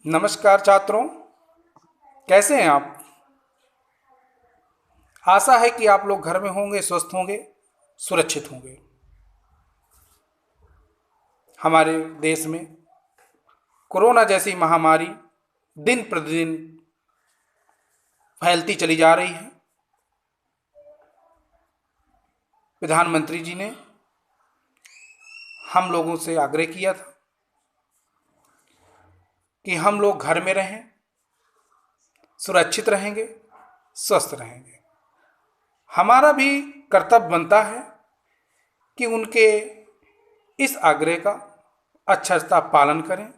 नमस्कार छात्रों, कैसे हैं आप। आशा है कि आप लोग घर में होंगे, स्वस्थ होंगे, सुरक्षित होंगे। हमारे देश में कोरोना जैसी महामारी दिन प्रतिदिन फैलती चली जा रही है। प्रधानमंत्री जी ने हम लोगों से आग्रह किया था कि हम लोग घर में रहें, सुरक्षित रहेंगे, स्वस्थ रहेंगे। हमारा भी कर्तव्य बनता है कि उनके इस आग्रह का अच्छा सा पालन करें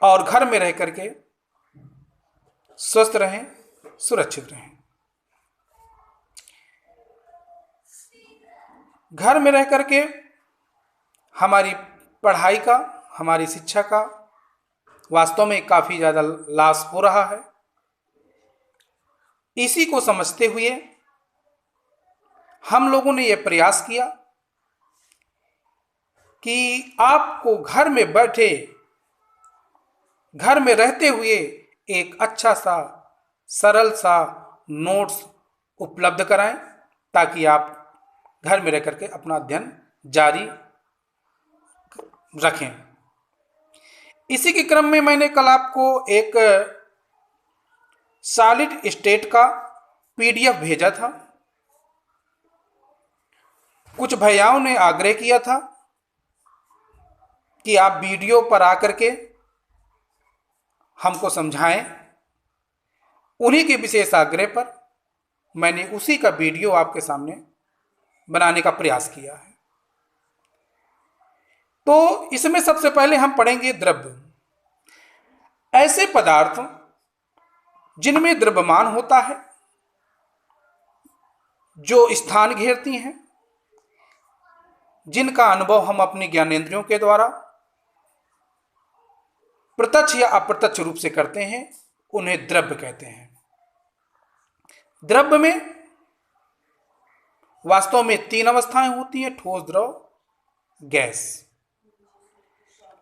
और घर में रह करके स्वस्थ रहें, सुरक्षित रहें। घर में रह करके हमारी पढ़ाई का, हमारी शिक्षा का वास्तव में काफ़ी ज़्यादा लॉस हो रहा है। इसी को समझते हुए हम लोगों ने यह प्रयास किया कि आपको घर में बैठे, घर में रहते हुए एक अच्छा सा, सरल सा नोट्स उपलब्ध कराएं ताकि आप घर में रह करके अपना अध्ययन जारी रखें। इसी के क्रम में मैंने कल आपको एक सॉलिड स्टेट का पीडीएफ भेजा था। कुछ भैयाओं ने आग्रह किया था कि आप वीडियो पर आकर के हमको समझाएं। उन्हीं के विशेष आग्रह पर मैंने उसी का वीडियो आपके सामने बनाने का प्रयास किया है। तो इसमें सबसे पहले हम पढ़ेंगे द्रव्य। ऐसे पदार्थ जिनमें द्रव्यमान होता है, जो स्थान घेरती हैं, जिनका अनुभव हम अपनी ज्ञानेंद्रियों के द्वारा प्रत्यक्ष या अप्रत्यक्ष रूप से करते हैं, उन्हें द्रव्य कहते हैं। द्रव्य में वास्तव में 3 अवस्थाएं होती हैं: ठोस, द्रव, गैस।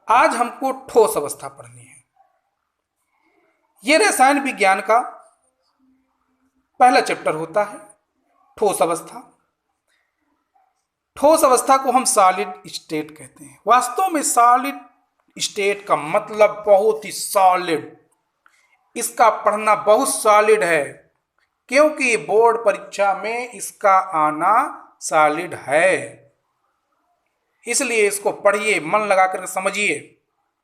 आज हमको ठोस अवस्था पढ़नी है। यह रसायन विज्ञान का पहला चैप्टर होता है, ठोस अवस्था। ठोस अवस्था को हम सॉलिड स्टेट कहते हैं। वास्तव में सॉलिड स्टेट का मतलब बहुत ही सॉलिड, इसका पढ़ना बहुत सॉलिड है, क्योंकि बोर्ड परीक्षा में इसका आना सॉलिड है। इसलिए इसको पढ़िए, मन लगाकर समझिए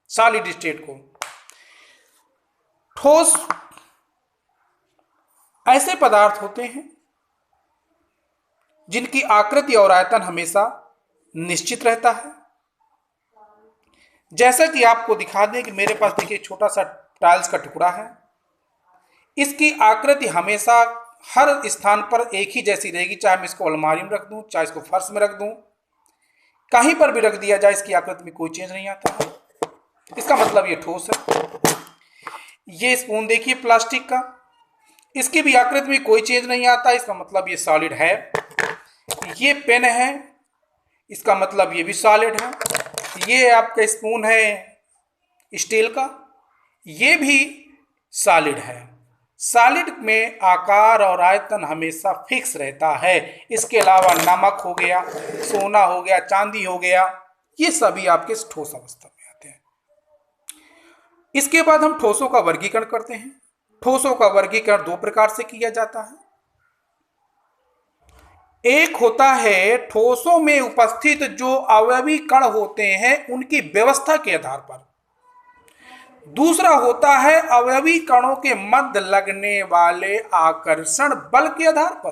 सॉलिड स्टेट को। ठोस ऐसे पदार्थ होते हैं जिनकी आकृति और आयतन हमेशा निश्चित रहता है। जैसा कि आपको दिखा दें कि मेरे पास देखिए छोटा सा टाइल्स का टुकड़ा है। इसकी आकृति हमेशा हर स्थान पर एक ही जैसी रहेगी, चाहे मैं इसको अलमारी में रख दूं, चाहे इसको फर्श में रख दूं, कहीं पर भी रख दिया जाए, इसकी आकृति में कोई चेंज नहीं आता। इसका मतलब ये ठोस है। ये स्पून देखिए प्लास्टिक का, इसकी भी आकृति में कोई चेंज नहीं आता, इसका मतलब ये सॉलिड है। ये पेन है, इसका मतलब ये भी सॉलिड है। ये आपका स्पून है स्टील का, ये भी सॉलिड है। सॉलिड में आकार और आयतन हमेशा फिक्स रहता है। इसके अलावा नमक हो गया, सोना हो गया, चांदी हो गया, ये सभी आपके ठोस अवस्था में आते हैं। इसके बाद हम ठोसों का वर्गीकरण करते हैं। ठोसों का वर्गीकरण 2 प्रकार से किया जाता है। एक होता है ठोसों में उपस्थित जो अवयवी कण होते हैं उनकी व्यवस्था के आधार पर। दूसरा होता है अवयवी कणों के मध्य लगने वाले आकर्षण बल के आधार पर।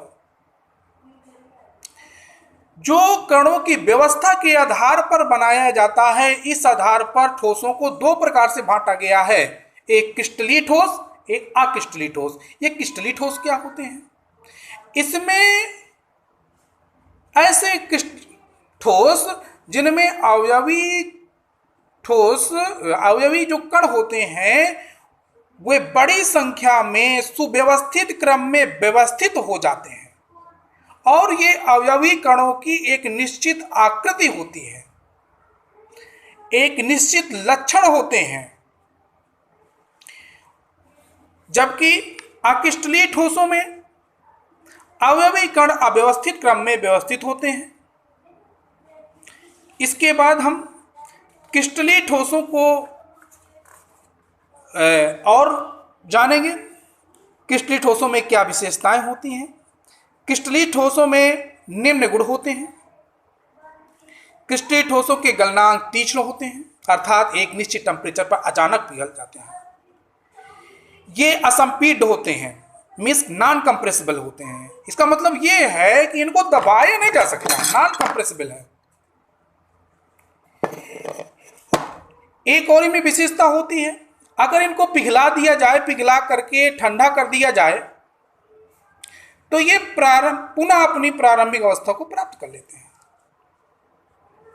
जो कणों की व्यवस्था के आधार पर बनाया जाता है, इस आधार पर ठोसों को 2 प्रकार से बांटा गया है, एक क्रिस्टलीय ठोस, एक अक्रिस्टलीय ठोस। ये क्रिस्टलीय ठोस क्या होते हैं? इसमें ऐसे ठोस जिनमें अवयवी जो कण होते हैं वे बड़ी संख्या में सुव्यवस्थित क्रम में व्यवस्थित हो जाते हैं और ये अवयवी कणों की एक निश्चित आकृति होती है। एक निश्चित लक्षण होते हैं, जबकि अक्रिस्टलीय ठोसों में अवयवी कण अव्यवस्थित क्रम में व्यवस्थित होते हैं। इसके बाद हम क्रिस्टलीय ठोसों को और जानेंगे। क्रिस्टलीय ठोसों में क्या विशेषताएं होती हैं। क्रिस्टलीय ठोसों में निम्न गुण होते हैं। क्रिस्टलीय ठोसों के गलनांक तीक्ष्ण होते हैं, अर्थात एक निश्चित टेम्परेचर पर अचानक पिघल जाते हैं। ये असंपीड्य होते हैं, मीन्स नॉन कंप्रेसिबल होते हैं। इसका मतलब ये है कि इनको दबाया नहीं जा सकता, नॉन कंप्रेसिबल है। एक और इनमें विशेषता होती है, अगर इनको पिघला दिया जाए, पिघला करके ठंडा कर दिया जाए, तो ये पुनः अपनी प्रारंभिक अवस्था को प्राप्त कर लेते हैं।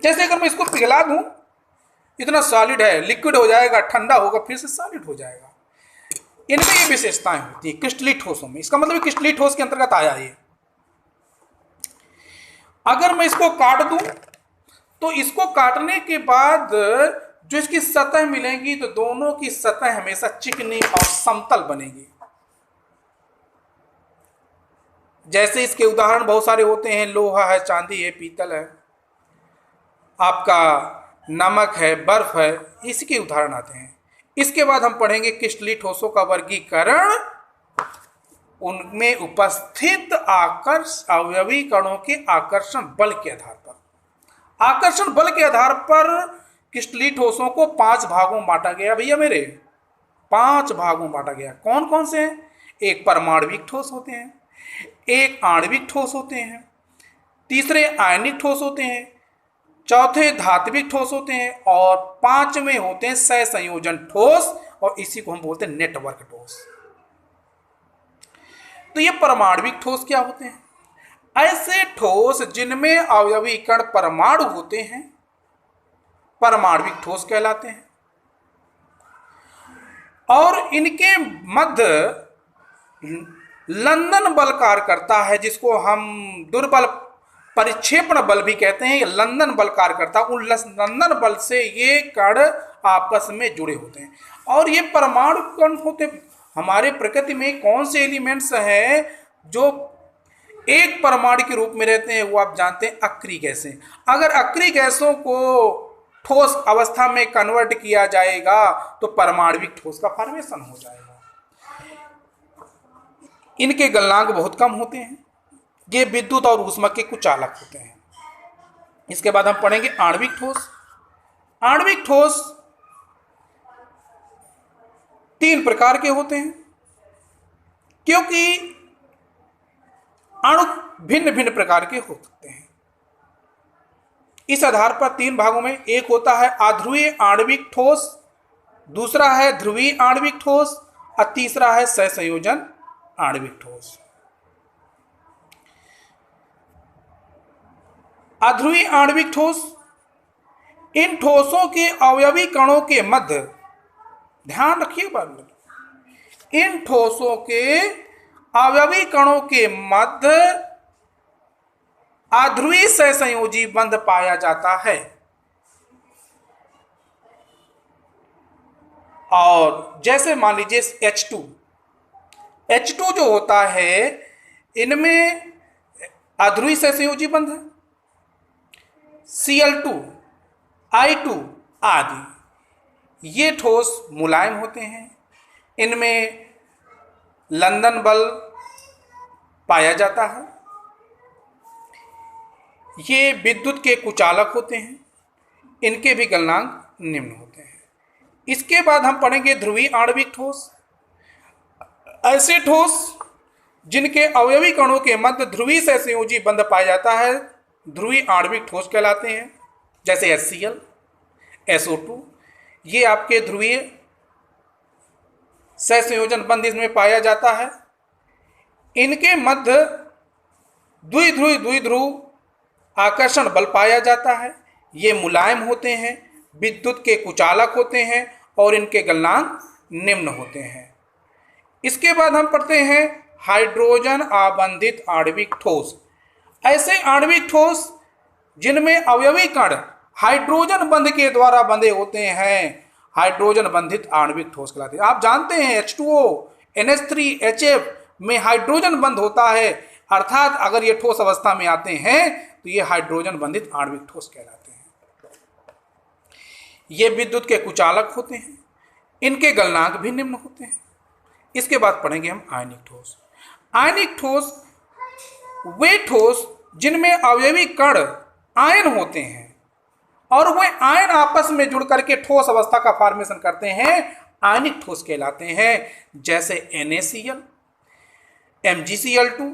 जैसे अगर मैं इसको पिघला दूं, इतना सॉलिड है, लिक्विड हो जाएगा, ठंडा होगा, फिर से सॉलिड हो जाएगा। इनमें ये विशेषताएं होती है क्रिस्टलीय ठोसों में। इसका मतलब क्रिस्टलीय ठोस के अंतर्गत आया ये। अगर मैं इसको काट दूं, तो इसको काटने के बाद जो इसकी सतह मिलेगी, तो दोनों की सतह हमेशा चिकनी और समतल बनेगी। जैसे इसके उदाहरण बहुत सारे होते हैं, लोहा है, चांदी है, पीतल है, आपका नमक है, बर्फ है, इसके उदाहरण आते हैं। इसके बाद हम पढ़ेंगे क्रिस्टलीय ठोसों का वर्गीकरण, उनमें उपस्थित अवयवी कणों के आकर्षण बल के आधार पर। आकर्षण बल के आधार पर क्रिस्टलीय ठोसों को 5 भागों में बांटा गया। भैया मेरे 5 भागों में बांटा गया। कौन कौन से हैं? एक परमाणविक ठोस होते हैं, एक आणविक ठोस होते हैं, तीसरे आयनिक ठोस होते हैं, चौथे धात्विक ठोस होते हैं, और 5वें होते हैं सहसंयोजन ठोस, और इसी को हम बोलते हैं नेटवर्क ठोस। तो ये परमाणविक ठोस क्या होते हैं? ऐसे ठोस जिनमें अवयवी कण परमाणु होते हैं, परमाणविक ठोस कहलाते हैं। और इनके मध्य लंदन बल कार्य करता है, जिसको हम दुर्बल परिक्षेपण बल भी कहते हैं। लंदन बल कार्य करता है, उन लंदन बल से ये कण आपस में जुड़े होते हैं। और ये परमाणु कण होते, हमारे प्रकृति में कौन से एलिमेंट्स हैं जो एक परमाणु के रूप में रहते हैं? वो आप जानते हैं, अक्रिय गैसें। अगर अक्रिय गैसों को ठोस अवस्था में कन्वर्ट किया जाएगा, तो परमाणविक ठोस का फॉर्मेशन हो जाएगा। इनके गलनांक बहुत कम होते हैं। ये विद्युत और ऊष्मा के कुचालक होते हैं। इसके बाद हम पढ़ेंगे आणविक ठोस। आणविक ठोस 3 प्रकार के होते हैं, क्योंकि अणु भिन्न भिन्न प्रकार के हो सकते हैं। इस आधार पर 3 भागों में, एक होता है अध्रुवीय आणविक ठोस, दूसरा है ध्रुवीय आणविक ठोस, और तीसरा है सहसंयोजन आणविक ठोस। अध्रुवीय आणविक ठोस, इन ठोसों के अवयवी कणों के मध्य, ध्यान रखिए बात में, इन ठोसों के अवयवी कणों के मध्य अध्रुवीय सहसंयोजी बंध पाया जाता है। और जैसे मान लीजिए H2 जो होता है, इनमें अध्रुवीय सहसंयोजी बंध है। Cl2, I2 आदि ये ठोस मुलायम होते हैं, इनमें लंदन बल पाया जाता है। ये विद्युत के कुचालक होते हैं, इनके भी गलनांक निम्न होते हैं। इसके बाद हम पढ़ेंगे ध्रुवीय आणविक ठोस। ऐसे ठोस जिनके अवयवी कणों के मध्य ध्रुवीय सहसंयोजी बंध पाया जाता है, ध्रुवीय आणविक ठोस कहलाते हैं। जैसे HCl, SO2, ये आपके ध्रुवीय सहसंयोजन बंध इसमें पाया जाता है। इनके मध्य द्विध्रुव आकर्षण बल पाया जाता है। ये मुलायम होते हैं, विद्युत के कुचालक होते हैं, और इनके गलनांक निम्न होते हैं। इसके बाद हम पढ़ते हैं हाइड्रोजन आबंधित आणविक ठोस। ऐसे आणविक ठोस जिनमें अवयवी कण हाइड्रोजन बंध के द्वारा बंधे होते हैं, हाइड्रोजन बंधित आणविक ठोस कहलाते हैं। आप जानते हैं H2O, NH3, HF में हाइड्रोजन बंध होता है, अर्थात अगर ये ठोस अवस्था में आते हैं तो ये हाइड्रोजन बंधित आणविक ठोस कहलाते हैं। ये विद्युत के कुचालक होते हैं, इनके गलनांक भी निम्न होते हैं। इसके बाद पढ़ेंगे हम आयनिक ठोस। आयनिक ठोस वे ठोस जिनमें अवयवी कण आयन होते हैं और वे आयन आपस में जुड़ करके ठोस अवस्था का फॉर्मेशन करते हैं, आयनिक ठोस कहलाते हैं। जैसे NaCl, MgCl2,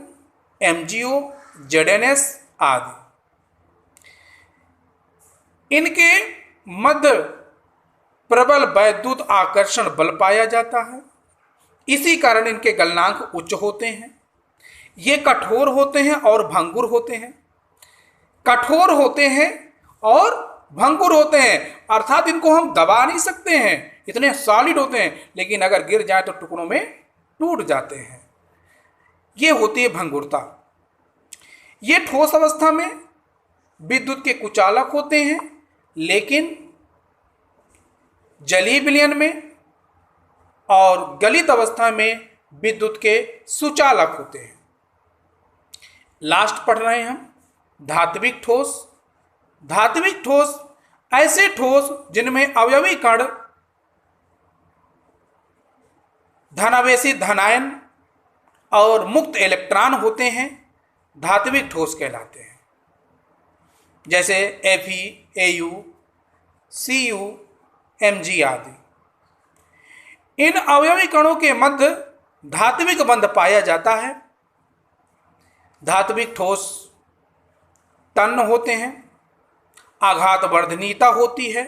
MgO, ZnS आदि। इनके मध्य प्रबल वैद्युत आकर्षण बल पाया जाता है, इसी कारण इनके गलनांक उच्च होते हैं। ये कठोर होते हैं और भंगुर होते हैं, कठोर होते हैं और भंगुर होते हैं, अर्थात इनको हम दबा नहीं सकते हैं, इतने सॉलिड होते हैं, लेकिन अगर गिर जाए तो टुकड़ों में टूट जाते हैं। ये होती है भंगुरता। ये ठोस अवस्था में विद्युत के कुचालक होते हैं, लेकिन जलीय विलयन में और गलित अवस्था में विद्युत के सुचालक होते हैं। लास्ट पढ़ रहे हैं हम धात्विक ठोस। धात्विक ठोस ऐसे ठोस जिनमें अवयवी कण धनावेशी धनायन और मुक्त इलेक्ट्रॉन होते हैं, धात्विक ठोस कहलाते हैं। जैसे Fe, Au, Cu, Mg आदि। इन अवयवी कणों के मध्य धात्विक बंध पाया जाता है। धात्विक ठोस तन्य होते हैं, आघात वर्धनीयता होती है,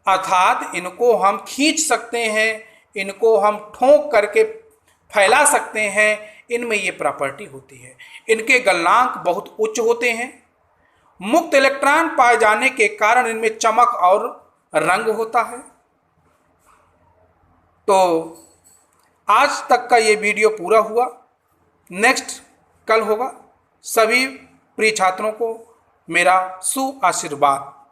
अर्थात इनको हम खींच सकते हैं, इनको हम ठोक करके फैला सकते हैं, इनमें ये प्रॉपर्टी होती है। इनके गलनांक बहुत उच्च होते हैं। मुक्त इलेक्ट्रॉन पाए जाने के कारण इनमें चमक और रंग होता है। तो आज तक का ये वीडियो पूरा हुआ, नेक्स्ट कल होगा। सभी प्रिय छात्रों को मेरा सुआशीर्वाद।